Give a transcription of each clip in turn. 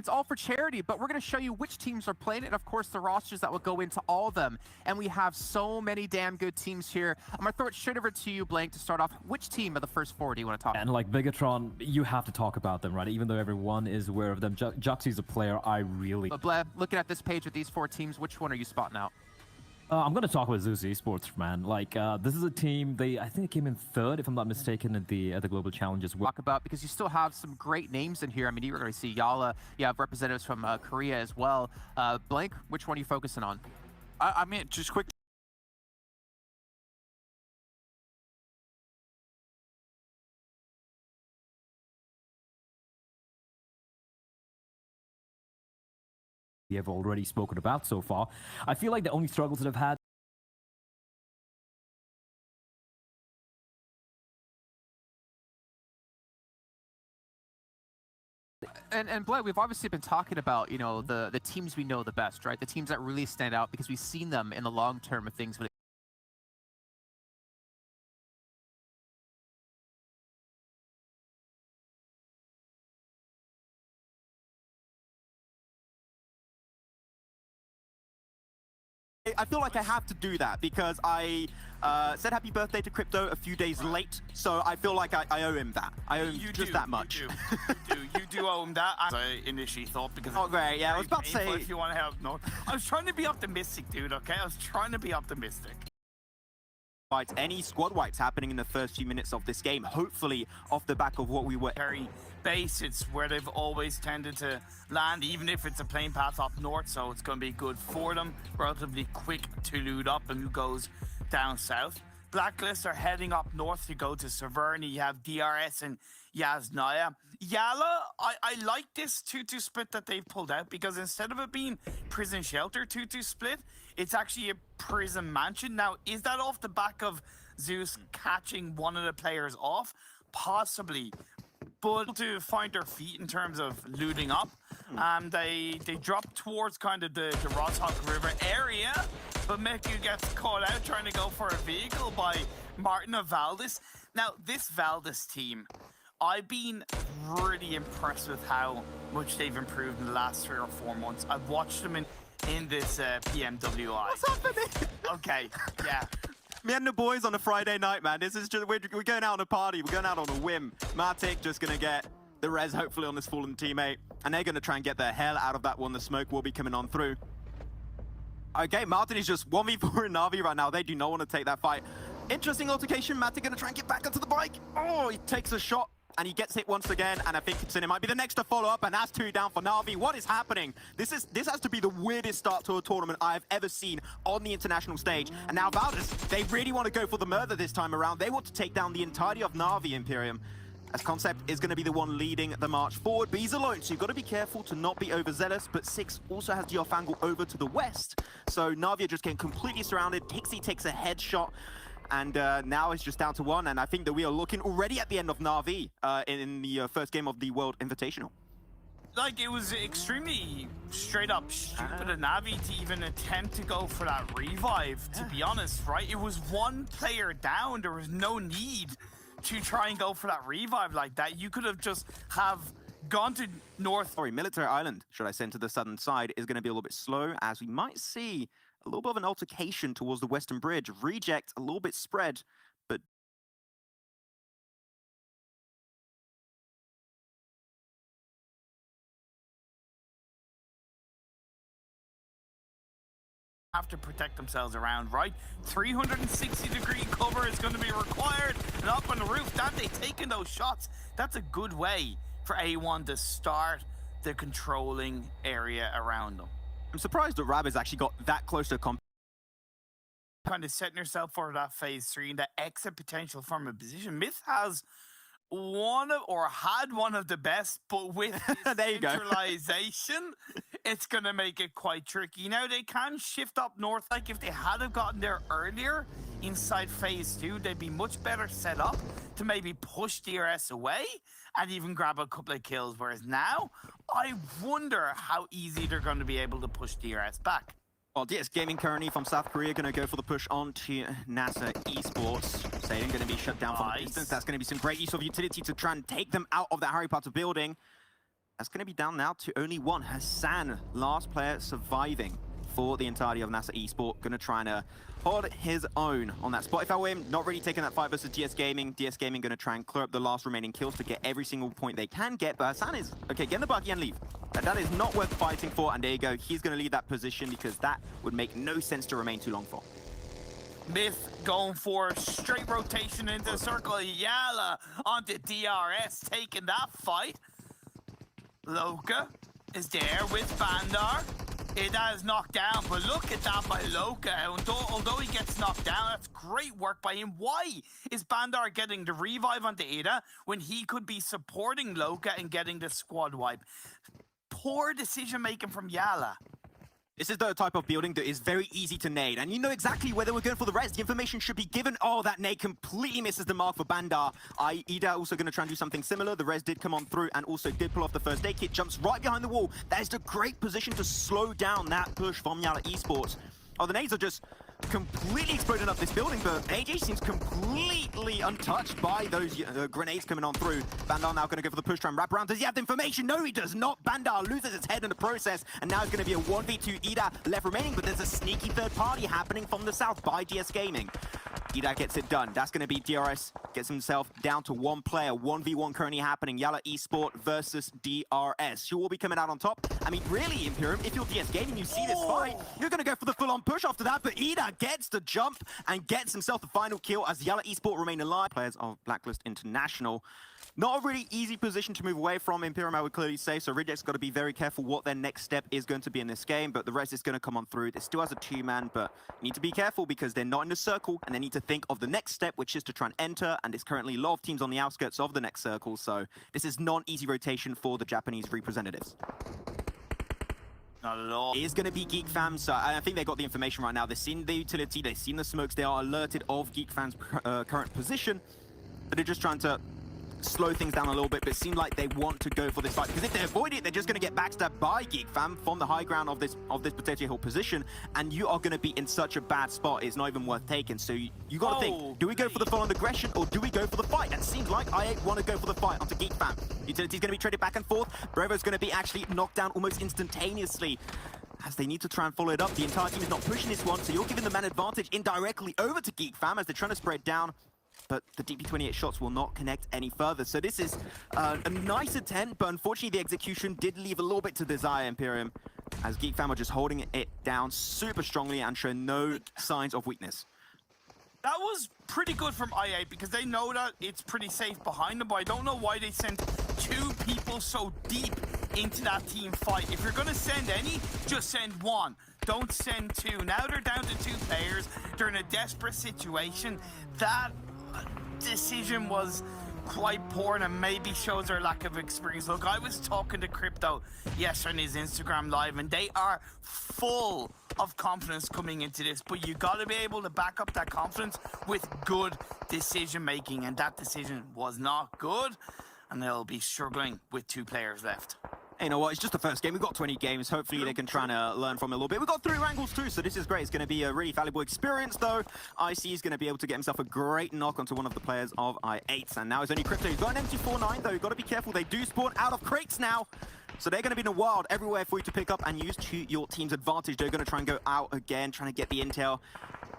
it's all for charity, but we're going to show you which teams are playing it, and of course the rosters that will go into all of them. And we have so many damn good teams here. I'm going to throw it straight over to you, Blank, to start off. Which team of the first four do you want to talk about? And like Bigatron, you have to talk about them, right? Even though everyone is aware of them. Juxie's a player I really... But Bleb, looking at this page with these four teams, which one are you spotting out? I'm going to talk about Zeus Esports, man. Like, this is a team, I think they came in third, if I'm not mistaken, at the Global Challenge as well. Talk about, because you still have some great names in here. I mean, you're going to see Yala. You have representatives from Korea as well. Blank, which one are you focusing on? I mean, just quick. We have already spoken about so far. I feel like the only struggles that I've had And Blake, we've obviously been talking about, you know, the teams we know the best, right? The teams that really stand out because we've seen them in the long term of things. I feel like I have to do that because I said happy birthday to Crypto a few days late, so I feel like I owe him that. I owe him just that much. You do owe him that, as I initially thought, because oh great, yeah, I was about to say if you want to help. No, I was trying to be optimistic, dude. Okay, I was trying to be optimistic. Any squad wipes happening in the first few minutes of this game, hopefully off the back of what we were. Very base, it's where they've always tended to land, even if it's a plane path up north, so it's going to be good for them. Relatively quick to loot up, and who goes down south. Blacklist are heading up north to go to Severny. You have DRS and Yasnaya. Yala, I like this 2-2 split that they've pulled out, because instead of it being prison shelter 2-2 split, it's actually a prison mansion. Now, is that off the back of Zeus catching one of the players off? Possibly. But to find their feet in terms of looting up, they drop towards kind of the Roshawk River area, but Meku gets caught out trying to go for a vehicle by Martin of Valdez. Now, this Valdez team, I've been really impressed with how much they've improved in the last 3 or 4 months. I've watched them in this PMWI. What's happening? Okay, yeah. Me and the boys on a Friday night, man. This is just, we're going out on a party. We're going out on a whim. Matic just going to get the res, hopefully, on this fallen teammate. And they're going to try and get the hell out of that one. The smoke will be coming on through. Okay, Martin is just 1v4 in Na'Vi right now. They do not want to take that fight. Interesting altercation. Matic going to try and get back onto the bike. Oh, he takes a shot. And he gets hit once again, and I think it might be the next to follow up, and that's 2 down for Na'Vi. What is happening? This has to be the weirdest start to a tournament I've ever seen on the international stage. And now Valdez, they really want to go for the murder this time around. They want to take down the entirety of Na'Vi Imperium, as Concept is going to be the one leading the march forward, but he's alone, so you've got to be careful to not be overzealous. But Six also has Diorfangle over to the west, so Na'Vi are just getting completely surrounded. Tixi takes a headshot. And now it's just down to 1, and I think that we are looking already at the end of Na'Vi in the first game of the World Invitational. Like, it was extremely straight up stupid of Na'Vi to even attempt to go for that revive, to be honest, right? It was 1 player down. There was no need to try and go for that revive like that. You could have just gone to north. Sorry, Military Island, should I send to the southern side, is going to be a little bit slow, as we might see a little bit of an altercation towards the western bridge. Reject a little bit spread, but have to protect themselves around, right? 360-degree cover is going to be required, and up on the roof, Dante taking those shots. That's a good way for A1 to start the controlling area around them. I'm surprised that Rab has actually got that close to a kind of setting yourself for that phase 3 and the exit potential from a position. Myth has had one of the best, but with there you go. centralization, it's going to make it quite tricky. Now, they can shift up north. Like, if they had have gotten there earlier inside phase 2, they'd be much better set up to maybe push DRS away and even grab a couple of kills. Whereas now, I wonder how easy they're going to be able to push DRS back. Well, DS Gaming currently from South Korea going to go for the push onto NASA Esports. Satan going to be shut down from the distance. That's going to be some great use of utility to try and take them out of that Harry Potter building. That's going to be down now to only one. Hassan, last player surviving for the entirety of NASA Esport. Going to try and hold his own on that spot. If I were him, not really taking that fight versus DS Gaming. DS Gaming going to try and clear up the last remaining kills to get every single point they can get. But Hassan is, okay, get in the buggy and leave. That is not worth fighting for. And there you go. He's going to leave that position because that would make no sense to remain too long for. Myth going for straight rotation into the circle. Yala onto DRS, taking that fight. Loka is there with Bandar. That is knocked down, but look at that by Loka. Although he gets knocked down, that's great work by him. Why is Bandar getting the revive onto Ada when he could be supporting Loka and getting the squad wipe? Poor decision making from Yala. This is the type of building that is very easy to nade, and you know exactly where they were going for the res. The information should be given. Oh, that nade completely misses the mark for Bandar. Ida also going to try and do something similar. The res did come on through and also did pull off the first aid kit. Jumps right behind the wall. That is the great position to slow down that push from Yala Esports. Oh, the nades are just completely exploding up this building, but AJ seems completely untouched by those grenades coming on through. Bandar now going to go for the push, try and wrap around. Does he have the information? No, he does not. Bandar loses his head in the process, and now it's going to be a 1v2 Ida left remaining, but there's a sneaky third party happening from the south by DS Gaming. Ida gets it done. That's going to be DRS, gets himself down to one player. 1v1 currently happening. Yala Esport versus DRS. Who will be coming out on top? I mean, really, Imperium, if you're DS Gaming, you see this fight, you're going to go for the full-on push after that, but Ida gets the jump and gets himself the final kill as Yala Esport remain alive. Players of Blacklist International. Not a really easy position to move away from, Imperium, I would clearly say, so Reject's got to be very careful what their next step is going to be in this game, but the rest is going to come on through. It still has a two-man, but you need to be careful because they're not in the circle, and they need to think of the next step, which is to try and enter, and there's currently a lot of teams on the outskirts of the next circle, so this is not an easy rotation for the Japanese representatives. Not at all. It is going to be Geek Fam, so I think they got the information right now. They've seen the utility, they've seen the smokes, they are alerted of Geek Fam's current position, but they're just trying to slow things down a little bit, but it seems like they want to go for this fight, because if they avoid it, they're just going to get backstabbed by Geek Fam from the high ground of this Potato Hill position, and you are going to be in such a bad spot, it's not even worth taking. So you got to think, do we go for the full-on aggression, or do we go for the fight? And it seems like I8 want to go for the fight onto Geek Fam. Utility's going to be traded back and forth. Brevo's going to be actually knocked down almost instantaneously, as they need to try and follow it up. The entire team is not pushing this one, so you're giving the man advantage indirectly over to Geek Fam as they're trying to spread down. But the DP28 shots will not connect any further. So this is a nice attempt, but unfortunately the execution did leave a little bit to desire, Imperium, as Geek Fam are just holding it down super strongly and show no signs of weakness. That was pretty good from IA because they know that it's pretty safe behind them, but I don't know why they sent two people so deep into that team fight. If you're going to send any, just send one. Don't send two. Now they're down to two players. They're in a desperate situation. That decision was quite poor and maybe shows their lack of experience. Look, I was talking to Crypto yesterday on his Instagram Live, and they are full of confidence coming into this, but you got to be able to back up that confidence with good decision making, and that decision was not good, and they'll be struggling with two players left. Hey, you know what, it's just the first game. We've got 20 games. Hopefully they can try and learn from it a little bit. We've got 3 wrangles too, so this is great. It's going to be a really valuable experience, though. IC is going to be able to get himself a great knock onto one of the players of I8. And now it's only Crypto. He's got an MT49, though. You've got to be careful. They do spawn out of crates now. So they're going to be in the wild everywhere for you to pick up and use to your team's advantage. They're going to try and go out again, trying to get the intel.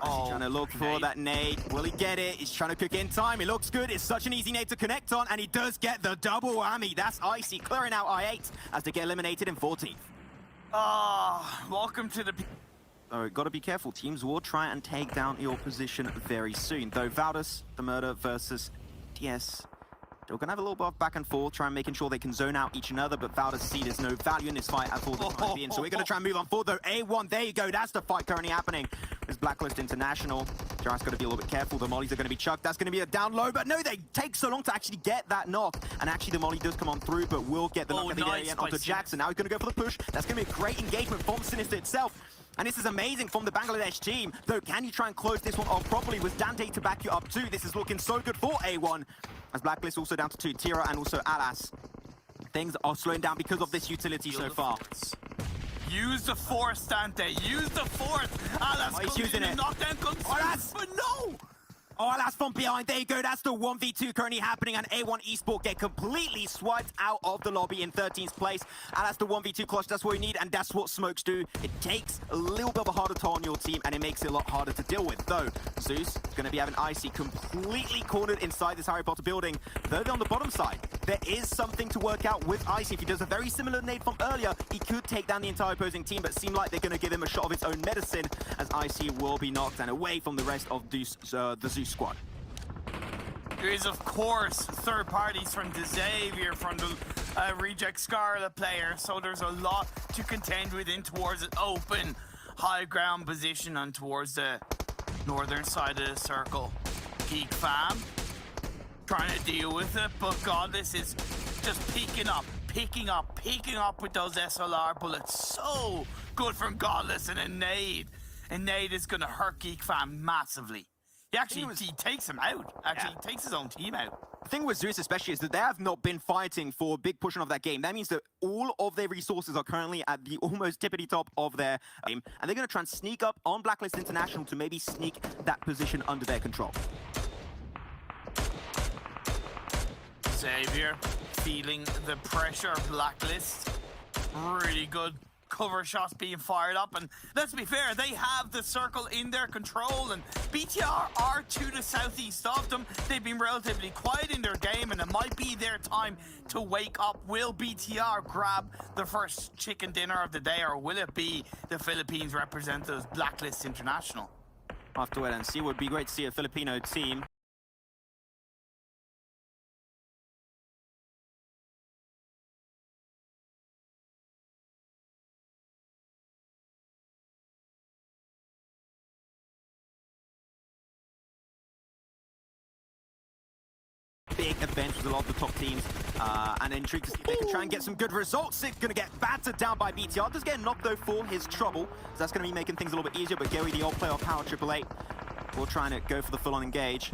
He's trying to look for that nade. Will he get it? He's trying to cook in time. It looks good. It's such an easy nade to connect on, and he does get the double whammy. That's Icy clearing out I8 as they get eliminated in 14th. Welcome to the... So got to be careful. Teams will try and take down your position very soon. Though Valdus, the murder versus DS. They're going to have a little bit of back and forth, trying making sure they can zone out each another, but Valdus see there's no value in this fight at all the time being. So we're going to try and move on forward, though. A1, there you go. That's the fight currently happening. There's Blacklist International. Jarrett's got to be a little bit careful. The mollies are going to be chucked. That's going to be a down low, but no, they take so long to actually get that knock. And actually, the molly does come on through, but will get the knock at the very end onto Jackson. Now he's going to go for the push. That's going to be a great engagement from Sinister itself. And this is amazing from the Bangladesh team. Though, can you try and close this one off properly with Dante to back you up too? This is looking so good for A1. As Blacklist also down to 2, Tira and also Alas. Things are slowing down because of this utility so far. Use the force, Dante. Use the force. Alas, he's using it. Knockdown comes, but no! Oh, that's from behind. There you go. That's the 1v2 currently happening, and A1 Esport get completely swiped out of the lobby in 13th place. And that's the 1v2 clutch. That's what we need, and that's what smokes do. It takes a little bit of a harder toll on your team, and it makes it a lot harder to deal with. Though, Zeus is going to be having Icy completely cornered inside this Harry Potter building. Though they're on the bottom side, there is something to work out with Icy. If he does a very similar nade from earlier, he could take down the entire opposing team, but it seemed like they're going to give him a shot of its own medicine, as Icy will be knocked and away from the rest of the Zeus squad. There is, of course, third parties from the Xavier, from the Reject Scarlet player, so there's a lot to contend with in towards an open high ground position and towards the northern side of the circle. Geek Fam trying to deal with it, but Godless is just picking up with those SLR bullets. So good from Godless, and a nade. A nade is going to hurt Geek Fam massively. He takes him out. He takes his own team out. The thing with Zeus especially is that they have not been fighting for a big portion of that game. That means that all of their resources are currently at the almost tippity top of their game, and they're going to try and sneak up on Blacklist International to maybe sneak that position under their control. Xavier feeling the pressure. Blacklist, really good cover shots being fired up, and let's be fair, they have the circle in their control, and BTR are to the southeast of them. They've been relatively quiet in their game, and it might be their time to wake up. Will BTR grab the first chicken dinner of the day, or will it be the Philippines representatives, Blacklist International? I'll have to wait and see. It would be great to see a Filipino team. Big event with a lot of the top teams, and intrigued to see if they can try and get some good results. It's going to get battered down by BTR. Does get knocked though for his trouble, so that's going to be making things a little bit easier. But Gary, the old player of Power 888, will try and go for the full-on engage.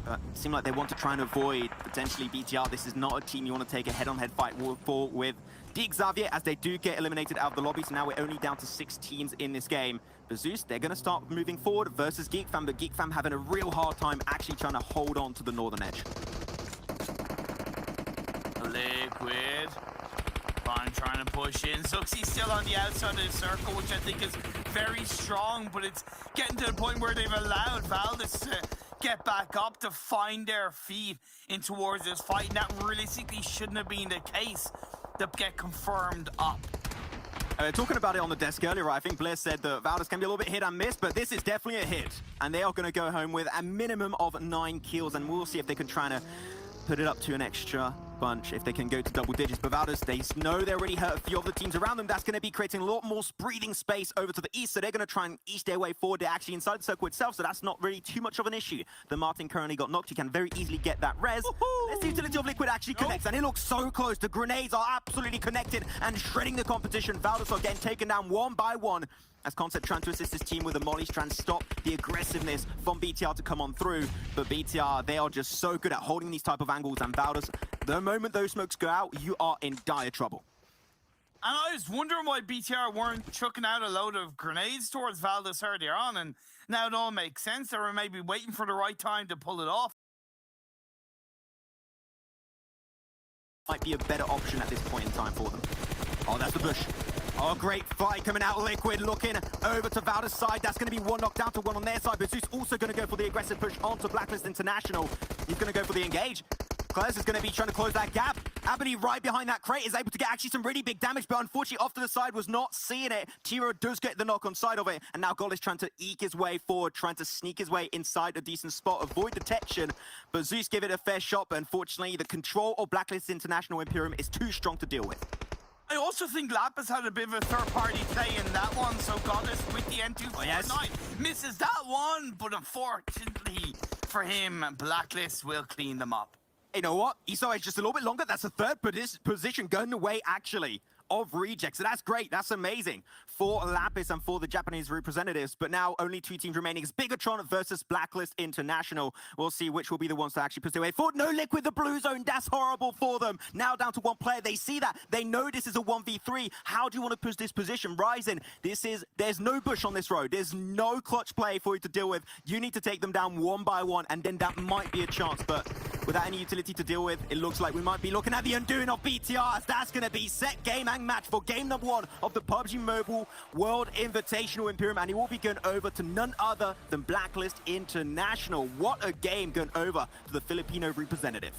It seems like they want to try and avoid potentially BTR. This is not a team you want to take a head-on-head fight for with the Xavier, as they do get eliminated out of the lobby. So now we're only down to 6 teams in this game. But Zeus, they're going to start moving forward versus Geek Fam, but Geek Fam having a real hard time actually trying to hold on to the northern edge. Liquid. Fine, trying to push in. Zuxi's still on the outside of the circle, which I think is very strong, but it's getting to the point where they've allowed Valdez to get back up to find their feet in towards this fight, and that realistically shouldn't have been the case to get confirmed up. Talking about it on the desk earlier, I think Blair said that Valdez can be a little bit hit and miss, but this is definitely a hit. And they are going to go home with a minimum of 9 kills, and we'll see if they can try to put it up to an extra bunch if they can go to double digits. But Valdez, they know they already hurt a few of the teams around them. That's going to be creating a lot more breathing space over to the east, so they're going to try and ease their way forward. They're actually inside the circle itself, so that's not really too much of an issue. The Martin currently got knocked. He can very easily get that res. Let's see if the utility of Liquid actually connects, and it looks so close. The grenades are absolutely connected and shredding the competition. Valdez are getting taken down one by one, as Concept trying to assist his team with the mollies, trying to stop the aggressiveness from BTR to come on through. But BTR, they are just so good at holding these type of angles, and Valdez, the moment those smokes go out, you are in dire trouble. And I was wondering why BTR weren't chucking out a load of grenades towards Valdez earlier on, and now it all makes sense. They were maybe waiting for the right time to pull it off. Might be a better option at this point in time for them. Oh, that's the bush. Oh, great fight coming out. Liquid looking over to Valdez's side. That's going to be one knockdown to one on their side. But Zeus also going to go for the aggressive push onto Blacklist International. He's going to go for the engage. Claus is going to be trying to close that gap. Abony right behind that crate is able to get actually some really big damage, but unfortunately off to the side was not seeing it. Tiro does get the knock on side of it, and now Gold is trying to eke his way forward, trying to sneak his way inside a decent spot, avoid detection. But Zeus give it a fair shot, but unfortunately the control of Blacklist International Imperium is too strong to deal with. I also think Lapis had a bit of a third-party play in that one, so Goddess with the N249 misses that one, but unfortunately for him, Blacklist will clean them up. You know what? Esau is just a little bit longer. That's a third position going away, actually. of rejects. So that's great. That's amazing for Lapis and for the Japanese representatives. But now only 2 teams remaining. It's Bigatron versus Blacklist International. We'll see which will be the ones to actually push their way forward. No Lick with the blue zone. That's horrible for them. Now down to 1 player. They see that. They know this is a 1v3. How do you want to push this position? Ryzen, there's no bush on this road. There's no clutch play for you to deal with. You need to take them down 1 by 1, and then that might be a chance. But without any utility to deal with, it looks like we might be looking at the undoing of BTR, as that's going to be set game and match for game number 1 of the PUBG Mobile World Invitational Imperium, and it will be going over to none other than Blacklist International. What a game going over to the Filipino representative.